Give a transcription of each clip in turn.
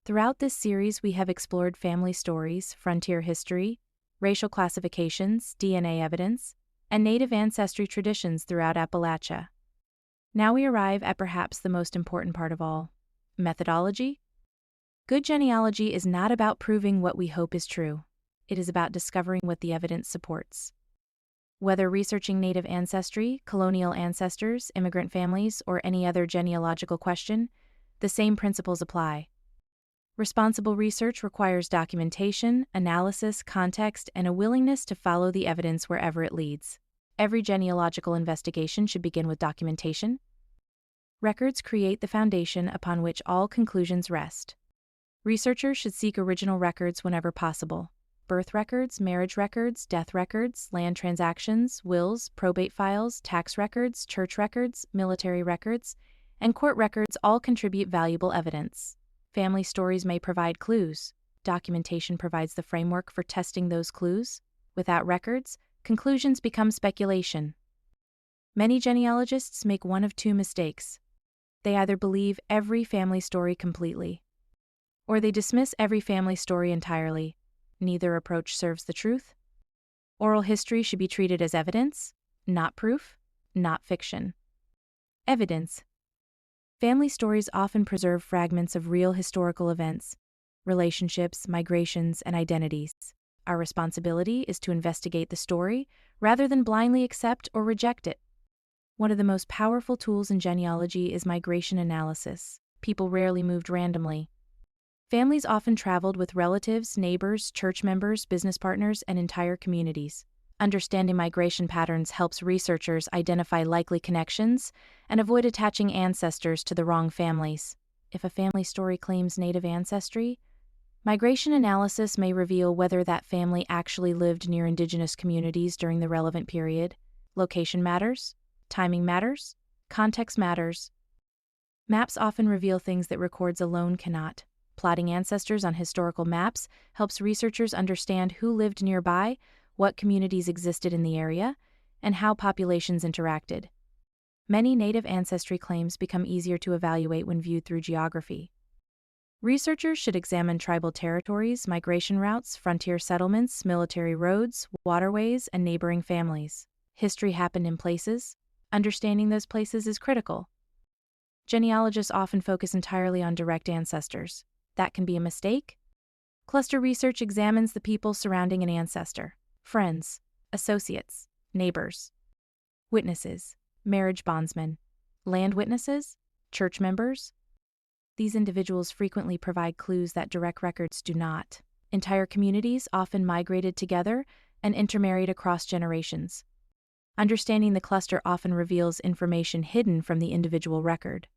Throughout this series, we have explored family stories, frontier history, racial classifications, DNA evidence, and native ancestry traditions throughout Appalachia. Now we arrive at perhaps the most important part of all: methodology. Good genealogy is not about proving what we hope is true. It is about discovering what the evidence supports. Whether researching native ancestry, colonial ancestors, immigrant families, or any other genealogical question, the same principles apply. Responsible research requires documentation, analysis, context, and a willingness to follow the evidence wherever it leads. Every genealogical investigation should begin with documentation. Records create the foundation upon which all conclusions rest. Researchers should seek original records whenever possible. Birth records, marriage records, death records, land transactions, wills, probate files, tax records, church records, military records, and court records all contribute valuable evidence. Family stories may provide clues. Documentation provides the framework for testing those clues. Without records, conclusions become speculation. Many genealogists make one of two mistakes. They either believe every family story completely, or they dismiss every family story entirely. Neither approach serves the truth. Oral history should be treated as evidence, not proof, not fiction. Evidence. Family stories often preserve fragments of real historical events, relationships, migrations, and identities. Our responsibility is to investigate the story rather than blindly accept or reject it. One of the most powerful tools in genealogy is migration analysis. People rarely moved randomly. Families often traveled with relatives, neighbors, church members, business partners, and entire communities. Understanding migration patterns helps researchers identify likely connections and avoid attaching ancestors to the wrong families. If a family story claims native ancestry, migration analysis may reveal whether that family actually lived near indigenous communities during the relevant period. Location matters, timing matters, context matters. Maps often reveal things that records alone cannot. Plotting ancestors on historical maps helps researchers understand who lived nearby, what communities existed in the area, and how populations interacted. Many native ancestry claims become easier to evaluate when viewed through geography. Researchers should examine tribal territories, migration routes, frontier settlements, military roads, waterways, and neighboring families. History happened in places. Understanding those places is critical. Genealogists often focus entirely on direct ancestors. That can be a mistake. Cluster research examines the people surrounding an ancestor: friends, associates, neighbors, witnesses, marriage bondsmen, land witnesses, church members. These individuals frequently provide clues that direct records do not. Entire communities often migrated together and intermarried across generations. Understanding the cluster often reveals information hidden from the individual record.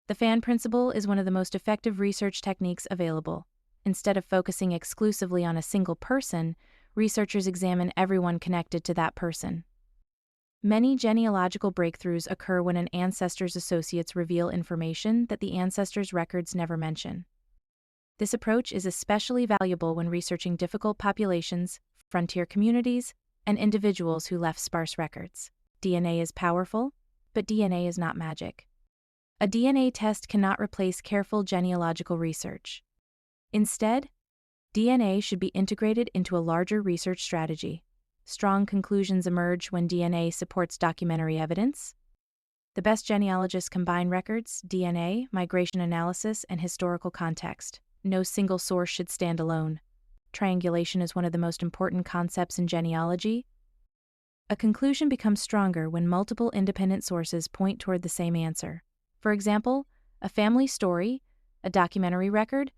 The fan principle is one of the most effective research techniques available. Instead of focusing exclusively on a single person, researchers examine everyone connected to that person. Many genealogical breakthroughs occur when an ancestor's associates reveal information that the ancestor's records never mention. This approach is especially valuable when researching difficult populations, frontier communities, and individuals who left sparse records. DNA is powerful, but DNA is not magic. A DNA test cannot replace careful genealogical research. Instead, DNA should be integrated into a larger research strategy. Strong conclusions emerge when DNA supports documentary evidence. The best genealogists combine records, DNA, migration analysis, and historical context. No single source should stand alone. Triangulation is one of the most important concepts in genealogy. A conclusion becomes stronger when multiple independent sources point toward the same answer. For example, a family story, a documentary record,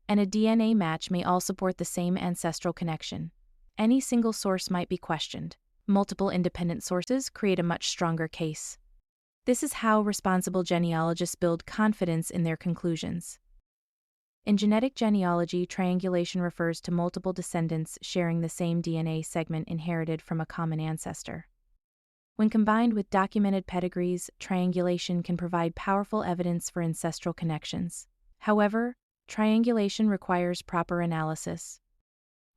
and a DNA match may all support the same ancestral connection. Any single source might be questioned. Multiple independent sources create a much stronger case. This is how responsible genealogists build confidence in their conclusions. In genetic genealogy, triangulation refers to multiple descendants sharing the same DNA segment inherited from a common ancestor. When combined with documented pedigrees, triangulation can provide powerful evidence for ancestral connections. However, triangulation requires proper analysis.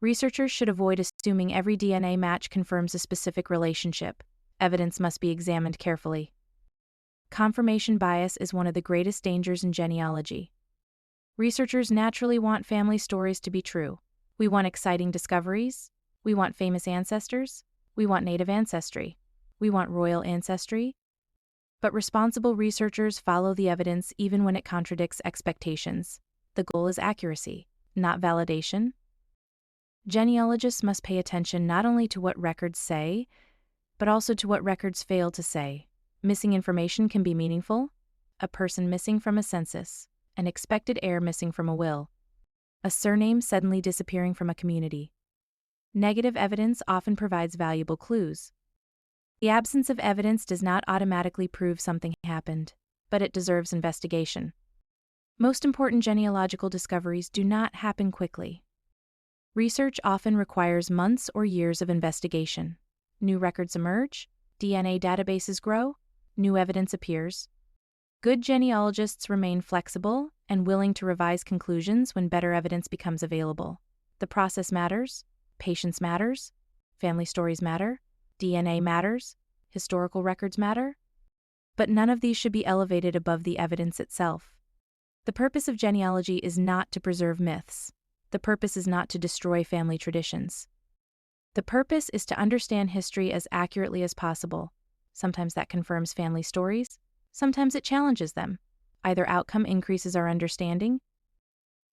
Researchers should avoid assuming every DNA match confirms a specific relationship. Evidence must be examined carefully. Confirmation bias is one of the greatest dangers in genealogy. Researchers naturally want family stories to be true. We want exciting discoveries. We want famous ancestors. We want native ancestry. We want royal ancestry. But responsible researchers follow the evidence even when it contradicts expectations. The goal is accuracy, not validation. Genealogists must pay attention not only to what records say, but also to what records fail to say. Missing information can be meaningful. A person missing from a census, an expected heir missing from a will, a surname suddenly disappearing from a community. Negative evidence often provides valuable clues. The absence of evidence does not automatically prove something happened, but it deserves investigation. Most important genealogical discoveries do not happen quickly. Research often requires months or years of investigation. New records emerge, DNA databases grow, new evidence appears. Good genealogists remain flexible and willing to revise conclusions when better evidence becomes available. The process matters, patience matters, family stories matter, DNA matters, historical records matter, but none of these should be elevated above the evidence itself. The purpose of genealogy is not to preserve myths. The purpose is not to destroy family traditions. The purpose is to understand history as accurately as possible. Sometimes that confirms family stories, sometimes it challenges them. Either outcome increases our understanding.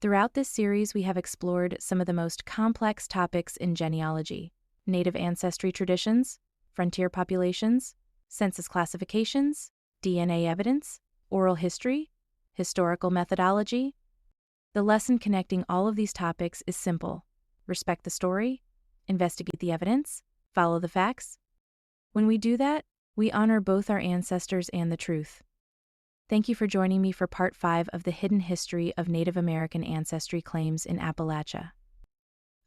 Throughout this series, we have explored some of the most complex topics in genealogy: native ancestry traditions, frontier populations, census classifications, DNA evidence, oral history, historical methodology. The lesson connecting all of these topics is simple: respect the story, investigate the evidence, follow the facts. When we do that, we honor both our ancestors and the truth. Thank you for joining me for Part 5 of the hidden history of Native American ancestry claims in Appalachia.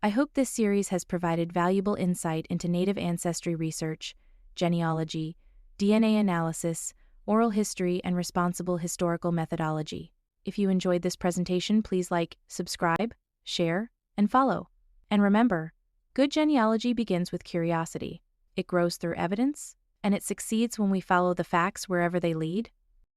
I hope this series has provided valuable insight into native ancestry research, genealogy, DNA analysis, oral history, and responsible historical methodology. If you enjoyed this presentation, please like, subscribe, share, and follow. And remember, good genealogy begins with curiosity. It grows through evidence, and it succeeds when we follow the facts wherever they lead.